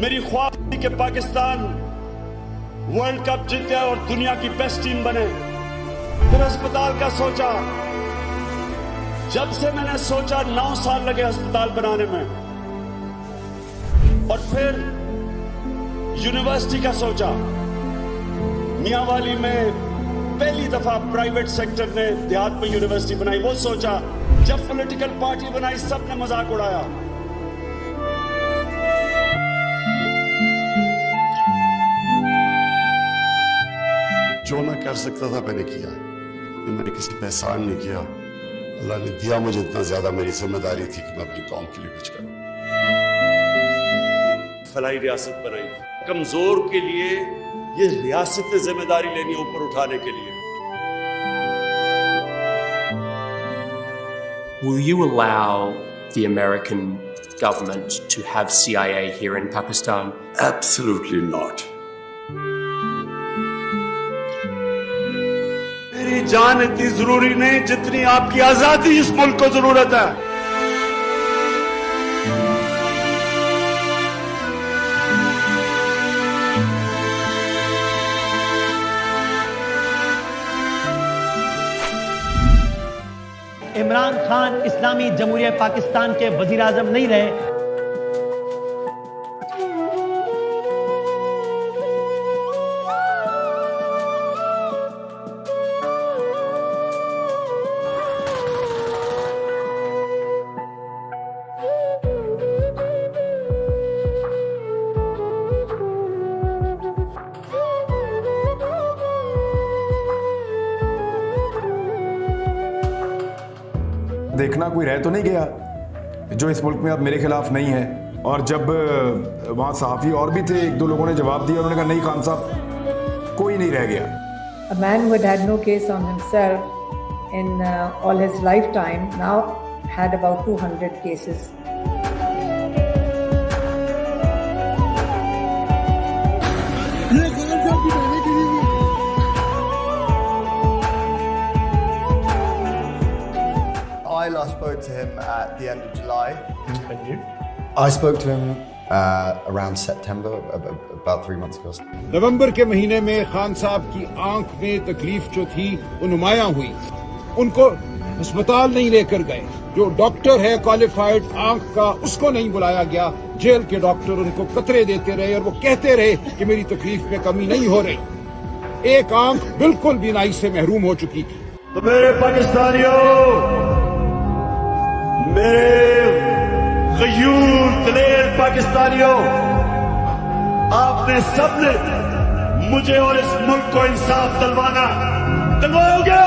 मेरी ख्वाब थी कि पाकिस्तान वर्ल्ड कप जीते और दुनिया की बेस्ट टीम बने। फिर अस्पताल का सोचा, जब से मैंने सोचा 9 साल लगे अस्पताल बनाने में। और फिर यूनिवर्सिटी का सोचा, मियांवाली में पहली दफा प्राइवेट सेक्टर ने देहात में यूनिवर्सिटी बनाई, वो सोचा। जब पॉलिटिकल पार्टी बनाई सबने मजाक उड़ाया। जो मैं कर सकता था मैंने किया। मैंने किसी पे एहसान नहीं किया। अल्लाह ने दिया मुझे इतना ज्यादा, मेरी जिम्मेदारी थी कि मैं अपनी कौम के लिए कुछ करूं। फलाई रियासत बनाई, कमजोर के लिए ये रियासत ने जिम्मेदारी लेनी है ऊपर उठाने के लिए। Will you allow the American government to have CIA here in Pakistan? Absolutely not. मेरी जान इतनी जरूरी नहीं जितनी आपकी आजादी इस मुल्क को जरूरत है। इमरान खान इस्लामी जमहूरिया पाकिस्तान के वजीर आजम नहीं रहे। देखना कोई रह तो नहीं गया जो इस मुल्क में अब मेरे खिलाफ नहीं है। और जब वहाँ सहाफ़ी और भी थे, 1-2 लोगों ने जवाब दिया, उन्होंने कहा नहीं खान साहब कोई नहीं रह गया। A man who had had no case on himself in all his lifetime now had about 200 cases. I last spoke to him at the end of July. And you? I spoke to him around September, about 3 months ago. नवंबर के महीने में खान साहब की आंख में तकलीफ जो थी वो नुमायां हुई। उनको अस्पताल नहीं लेकर गए। जो डॉक्टर है क्वालिफाइड आंख का, उसको नहीं बुलाया गया। जेल के डॉक्टर उनको कतरे देते रहे और वो कहते रहे कि मेरी तकलीफ में कमी नहीं हो रही। एक आंख बिल्कुल बीनाई से महरूम हो चुकी थी। तो मेरे पाकिस्तानियों, मेरे गयूर दलेर पाकिस्तानियों, आपने सबने मुझे और इस मुल्क को इंसाफ दिलवाना, दिलवाओगे?